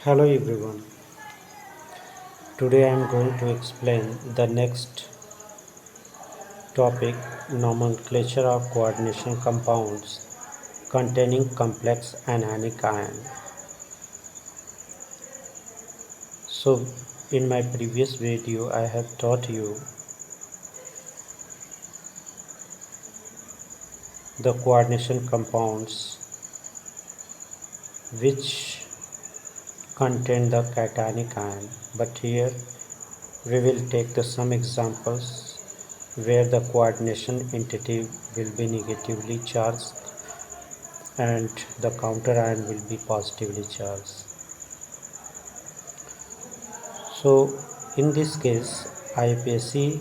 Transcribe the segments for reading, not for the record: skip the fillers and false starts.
Hello everyone. Today I am going to explain the next topic, nomenclature of coordination compounds containing complex anionic ion. So in my previous video I have taught you the coordination compounds which contain the cationic ion, but here we will take some examples where the coordination entity will be negatively charged and the counter ion will be positively charged. So in this case IUPAC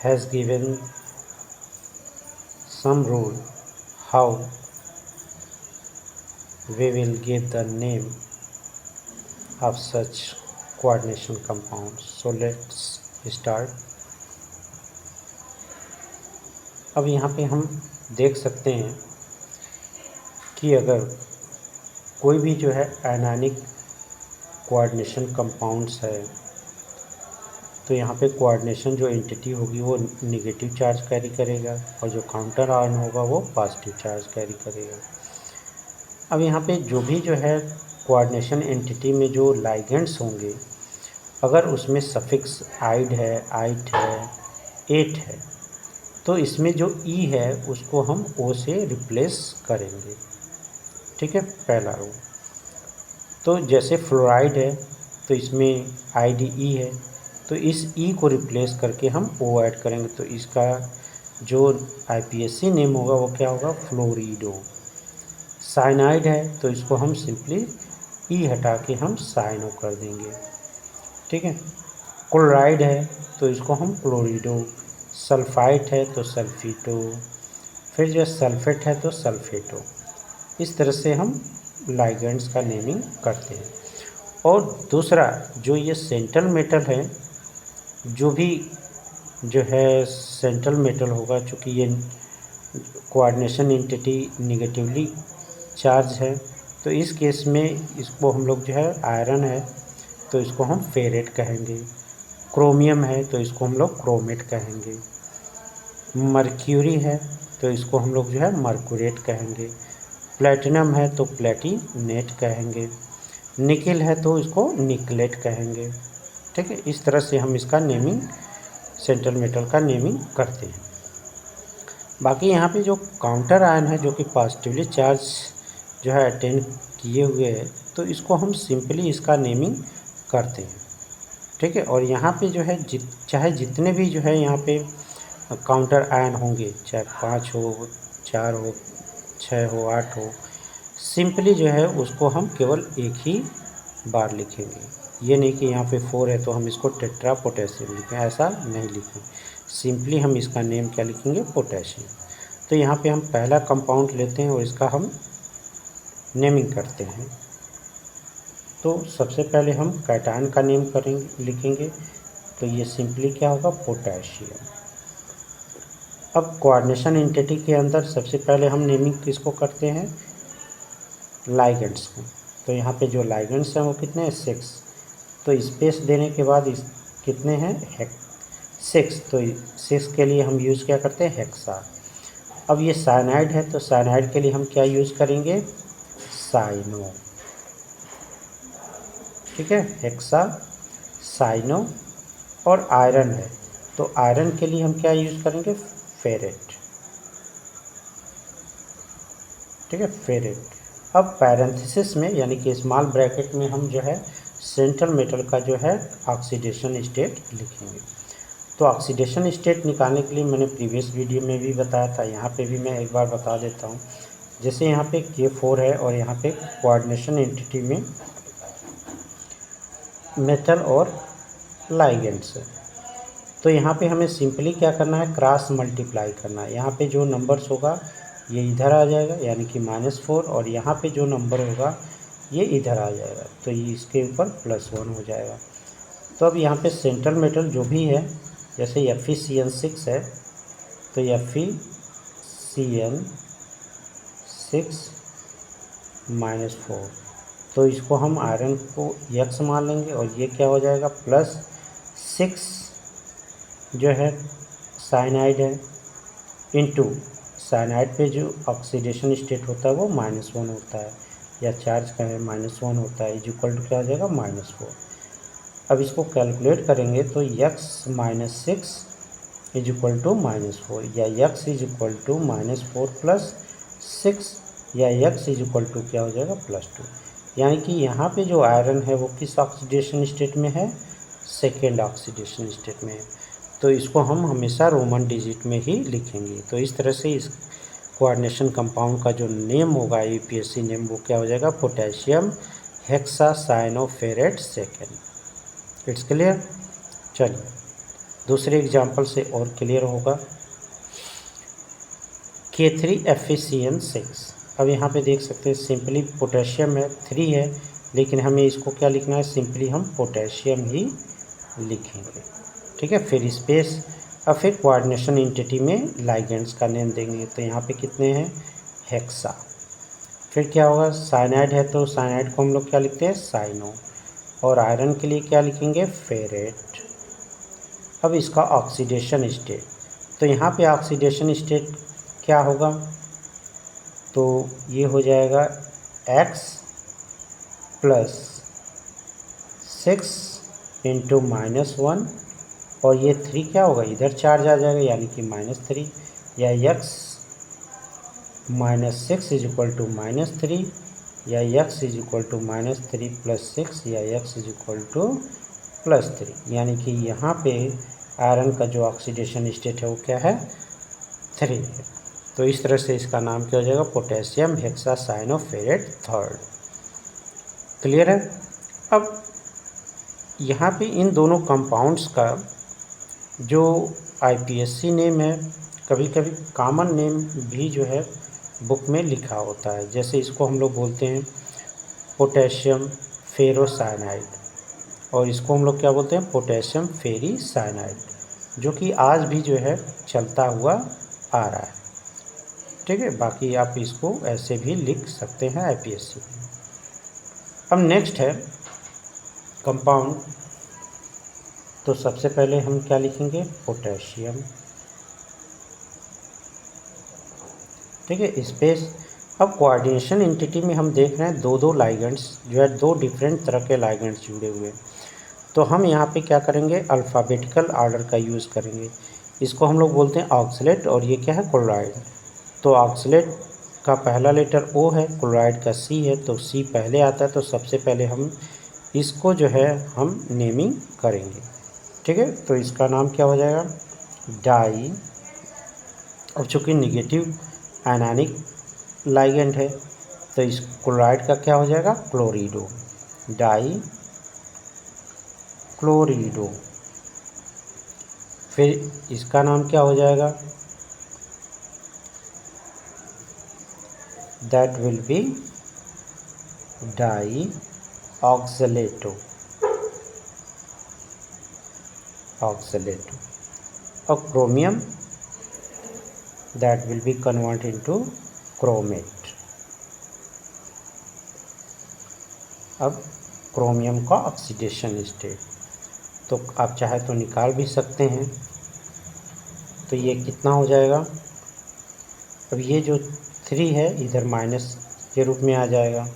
has given some rule how we will give the name of such coordination compounds. So let's start. अब यहाँ पे हम देख सकते हैं कि अगर कोई भी जो है आयनिक कोऑर्डिनेशन कंपाउंड्स है तो यहाँ पे कोऑर्डिनेशन जो एंटिटी होगी वो नेगेटिव चार्ज कैरी करेगा और जो काउंटर आयन होगा वो पॉजिटिव चार्ज कैरी करेगा। अब यहाँ पे जो भी जो है कोऑर्डिनेशन एंटिटी में जो लाइगेंड्स होंगे अगर उसमें सफिक्स आइड है, आइट है, एट है तो इसमें जो ई है उसको हम ओ से रिप्लेस करेंगे। ठीक है, पहला रो। तो जैसे फ्लोराइड है तो इसमें IDE है तो इस ई को रिप्लेस करके हम ओ ऐड करेंगे तो इसका जो IPSC नेम होगा वो क्या होगा, फ्लोरिडो। साइनाइड है तो इसको हम सिंपली ई हटा के हम साइनो कर देंगे। ठीक है, क्लोराइड है तो इसको हम क्लोरिडो, सल्फाइड है तो सल्फीटो, फिर जो सल्फेट है तो सल्फेटो। इस तरह से हम लाइगेंड्स का नेमिंग करते हैं। और दूसरा जो ये सेंट्रल मेटल है, जो भी जो है सेंट्रल मेटल होगा, चूँकि ये कोऑर्डिनेशन एंटिटी निगेटिवली चार्ज है तो इस केस में इसको हम लोग जो है आयरन है तो इसको हम फेरेट कहेंगे, क्रोमियम है तो इसको हम लोग क्रोमेट कहेंगे, मर्क्यूरी है तो इसको हम लोग जो है मर्कुरेट कहेंगे, प्लेटिनम है तो प्लेटिनेट कहेंगे, निकिल है तो इसको निकलेट कहेंगे। ठीक है, इस तरह से हम इसका नेमिंग सेंट्रल मेटल का नेमिंग करते हैं। बाकी यहाँ पे जो काउंटर आयन है जो कि पॉजिटिवली चार्ज जो है अटेंड किए हुए है तो इसको हम सिंपली इसका नेमिंग करते हैं। ठीक है, और यहाँ पे जो है चाहे जितने भी जो है यहाँ पे काउंटर आयन होंगे, चाहे 5 हो, 4 हो, 6 हो, 8 हो, सिंपली जो है उसको हम केवल एक ही बार लिखेंगे। ये नहीं कि यहाँ पे 4 है तो हम इसको टेट्रा पोटेशियम लिखें, ऐसा नहीं लिखें। सिंपली हम इसका नेम क्या लिखेंगे, पोटेशियम। तो यहाँ पे हम पहला कंपाउंड लेते हैं और इसका हम नेमिंग करते हैं। तो सबसे पहले हम कैटायन का नेम करेंगे, लिखेंगे तो ये सिंपली क्या होगा, पोटेशियम। अब कोऑर्डिनेशन एंटिटी के अंदर सबसे पहले हम नेमिंग किसको करते हैं, लाइगेंड्स को। तो यहाँ पे जो लाइगेंड्स हैं वो कितने हैं, 6। तो स्पेस देने के बाद इस कितने हैं, 6। तो 6 के लिए हम यूज़ क्या करते हैं, हेक्सा। अब ये साइनाइड है तो साइनाइड के लिए हम क्या यूज़ करेंगे, साइनो। ठीक है, हेक्सा, साइनो। और आयरन है तो आयरन के लिए हम क्या यूज़ करेंगे, फेरेट। ठीक है, फेरेट। अब पैरेंथेसिस में यानी कि स्मॉल ब्रैकेट में हम जो है सेंट्रल मेटल का जो है ऑक्सीडेशन स्टेट लिखेंगे। तो ऑक्सीडेशन स्टेट निकालने के लिए मैंने प्रीवियस वीडियो में भी बताया था, यहाँ पे भी मैं एक बार बता देता हूँ। जैसे यहाँ पे K4 है और यहाँ पे कोऑर्डिनेशन एंटिटी में मेटल और लाइगेंड्स है तो यहाँ पे हमें सिंपली क्या करना है, क्रॉस मल्टीप्लाई करना है। यहाँ पे जो नंबर्स होगा ये इधर आ जाएगा यानी कि -4 और यहाँ पे जो नंबर होगा ये इधर आ जाएगा तो ये इसके ऊपर +1 हो जाएगा। तो अब यहाँ पे सेंट्रल मेटल जो भी है, जैसे FeCN6 है तो FeCN6 -4 तो इसको हम आयरन को X मान लेंगे और ये क्या हो जाएगा +6 जो है साइनाइड है इनटू साइनाइड पे जो ऑक्सीडेशन स्टेट होता है वो -1 होता है या चार्ज का है -1 होता है इज इक्वल टू क्या हो जाएगा -4। अब इसको कैलकुलेट करेंगे तो x - 6 इज इक्वल टू -4 या x इज इक्वल टू -4 + 6 या x इज इक्वल टू क्या हो जाएगा +2। यानी कि यहाँ पे जो आयरन है वो किस ऑक्सीडेशन स्टेट में है, सेकेंड ऑक्सीडेशन स्टेट में है। तो इसको हम हमेशा रोमन डिजिट में ही लिखेंगे। तो इस तरह से इस कोऑर्डिनेशन कंपाउंड का जो नेम होगा यूपीएससी नेम वो क्या हो जाएगा potassium hexacyanoferrate second. It's clear. चलिए दूसरे एग्जाम्पल से और क्लियर होगा। K3FeCN6। अब यहाँ पे देख सकते हैं सिंपली पोटेशियम है 3 है, लेकिन हमें इसको क्या लिखना है, सिंपली हम पोटेशियम ही लिखेंगे। ठीक है, फिर स्पेस। अब फिर कोऑर्डिनेशन एंटिटी में लाइगेंड्स का नेम देंगे। तो यहाँ पे कितने हैं, हेक्सा। फिर क्या होगा, साइनाइड है तो साइनाइड को हम लोग क्या लिखते हैं, साइनो। और आयरन के लिए क्या लिखेंगे, फेरेट। अब इसका ऑक्सीडेशन स्टेट, तो यहाँ पे ऑक्सीडेशन स्टेट क्या होगा, तो ये हो जाएगा x + 6 × -1 और ये 3 क्या होगा, इधर चार्ज आ जाएगा यानी कि -3 या x - 6 इज इक्वल टू -3 या x इज इक्वल टू -3 + 6 या x इज इक्वल टू +3। यानी कि यहाँ पे आयरन का जो ऑक्सीडेशन स्टेट है वो क्या है, 3 है। तो इस तरह से इसका नाम क्या हो जाएगा, पोटेशियम हेक्सासाइनोफेरेट थर्ड। क्लियर है। अब यहाँ पे इन दोनों कंपाउंड्स का जो आईपीएससी नेम है, कभी कभी कॉमन नेम भी जो है बुक में लिखा होता है। जैसे इसको हम लोग बोलते हैं पोटेशियम फेरोसाइनाइड और इसको हम लोग क्या बोलते हैं, पोटेशियम फेरीसाइनाइड, जो कि आज भी जो है चलता हुआ आ रहा है। ठीक है, बाकी आप इसको ऐसे भी लिख सकते हैं आईपीएससी में। अब नेक्स्ट है कंपाउंड। तो सबसे पहले हम क्या लिखेंगे, पोटेशियम। ठीक है, स्पेस। अब कोऑर्डिनेशन एंटिटी में हम देख रहे हैं दो लाइगेंड्स जो है, दो डिफरेंट तरह के लाइगेंड्स जुड़े हुए हैं। तो हम यहाँ पे क्या करेंगे, अल्फ़ाबेटिकल ऑर्डर का यूज़ करेंगे। इसको हम लोग बोलते हैं ऑक्सलेट और ये क्या है, क्लोराइड। तो ऑक्सलेट का पहला लेटर O है, क्लोराइड का C है, तो C पहले आता है। तो सबसे पहले हम इसको जो है हम नेमिंग करेंगे। ठीक है, तो इसका नाम क्या हो जाएगा, डाई। और चूँकि निगेटिव आयनानिक लाइगेंड है तो इस क्लोराइड का क्या हो जाएगा, क्लोरिडो, डाई क्लोरिडो। फिर इसका नाम क्या हो जाएगा, that will be dioxalato, oxalato. और chromium, that will be convert into chromate. अब क्रोमियम का ऑक्सीडेशन स्टेट तो आप चाहे तो निकाल भी सकते हैं। तो ये कितना हो जाएगा, अब ये जो 3 है इधर माइनस के रूप में आ जाएगा,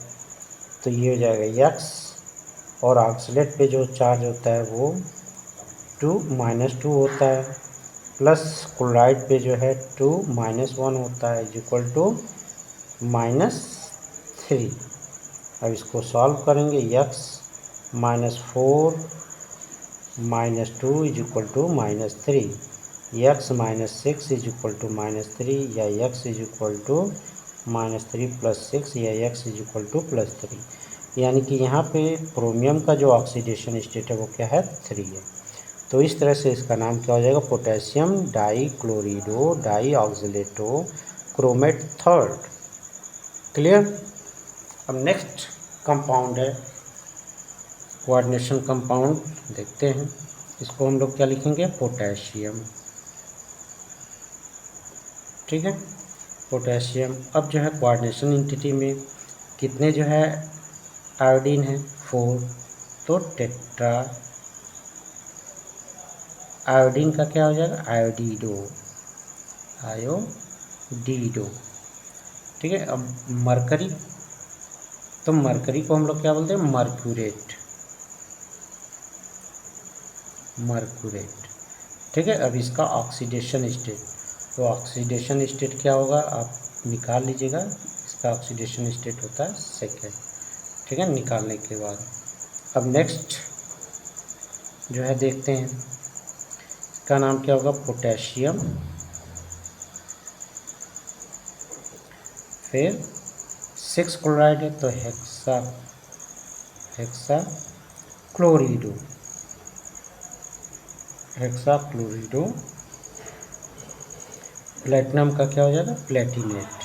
तो ये हो जाएगा x और ऑक्सलेट पे जो चार्ज होता है वो -2 होता है, प्लस क्लोराइड पे जो है 2 - 1 होता है, इज इक्वल टू -3। अब इसको सॉल्व करेंगे, x -4 -2 is equal to -3, x - 6 is equal to -3 या x इज इक्वल टू -3 + 6 या x इज इक्वल टू +3। यानी कि यहाँ पे क्रोमियम का जो ऑक्सीडेशन स्टेट है वो क्या है, 3 है। तो इस तरह से इसका नाम क्या हो जाएगा, potassium dichlorido dioxalato chromate third. Clear. अब नेक्स्ट कंपाउंड है कोऑर्डिनेशन कंपाउंड, देखते हैं। इसको हम लोग क्या लिखेंगे, पोटेशियम। ठीक है, पोटेशियम। अब जो है कोऑर्डिनेशन एंटिटी में कितने जो है आयोडीन है 4, तो टेट्रा आयोडीन का क्या हो जाएगा, आयोडीडो, आयोडीडो। ठीक है। अब मरकरी, तो मरकरी को हम लोग क्या बोलते हैं, मर्क्यूरेट, मर्क्यूरेट। ठीक है। अब इसका ऑक्सीडेशन स्टेट, तो ऑक्सीडेशन स्टेट क्या होगा आप निकाल लीजिएगा, इसका ऑक्सीडेशन स्टेट होता है सेकेंड। ठीक है। निकालने के बाद अब नेक्स्ट जो है देखते हैं, इसका नाम क्या होगा, पोटेशियम, फिर 6 क्लोराइड है तो हेक्सा क्लोरिडो, हेक्सा क्लोरिडो। प्लेटिनम का क्या हो जाएगा, प्लेटिनेट,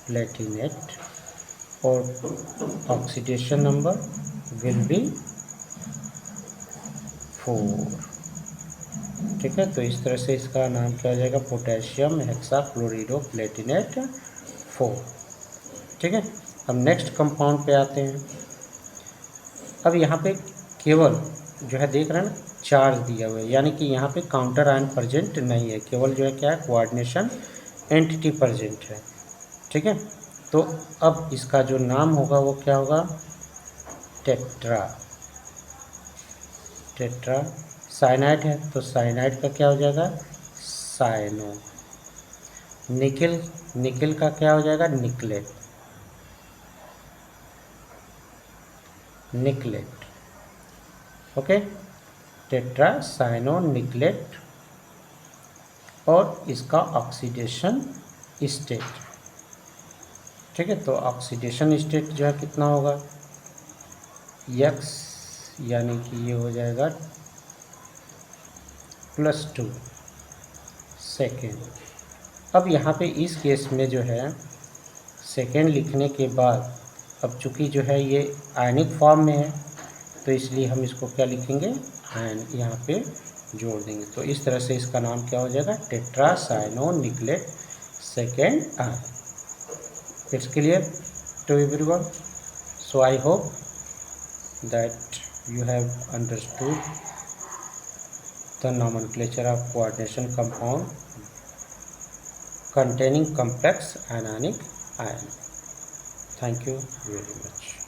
प्लेटिनेट। और ऑक्सीडेशन नंबर विल बी 4। ठीक है। तो इस तरह से इसका नाम क्या हो जाएगा, पोटेशियम हेक्सा क्लोरिडो प्लेटिनेट 4। ठीक है। अब नेक्स्ट कंपाउंड पे आते हैं। अब यहाँ पे केवल जो है देख रहे हैं ना, चार्ज दिया हुआ है, यानी कि यहाँ पे काउंटर आयन प्रेजेंट नहीं है, केवल जो है क्या है, कोऑर्डिनेशन एंटिटी प्रेजेंट है। ठीक है। तो अब इसका जो नाम होगा वो क्या होगा, टेट्रा, टेट्रा। साइनाइड है तो साइनाइड का क्या हो जाएगा, साइनो। निकिल, निकिल का क्या हो जाएगा, nickelate, nickelate. Okay, tetra cyano nickelate. और इसका ऑक्सीडेशन स्टेट, ठीक है, तो ऑक्सीडेशन स्टेट जो है कितना होगा, यक्स, यानी कि ये हो जाएगा +2 सेकेंड। अब यहाँ पे इस केस में जो है सेकेंड लिखने के बाद, अब चूँकि जो है ये आयनिक फॉर्म में है तो इसलिए हम इसको क्या लिखेंगे, आयन यहाँ पे जोड़ देंगे। तो इस तरह से इसका नाम क्या हो जाएगा, tetra cyano nickelate second ion. It's clear to everyone. So I hope that you have understood the nomenclature of coordination compound containing complex anionic ion. Thank you very much.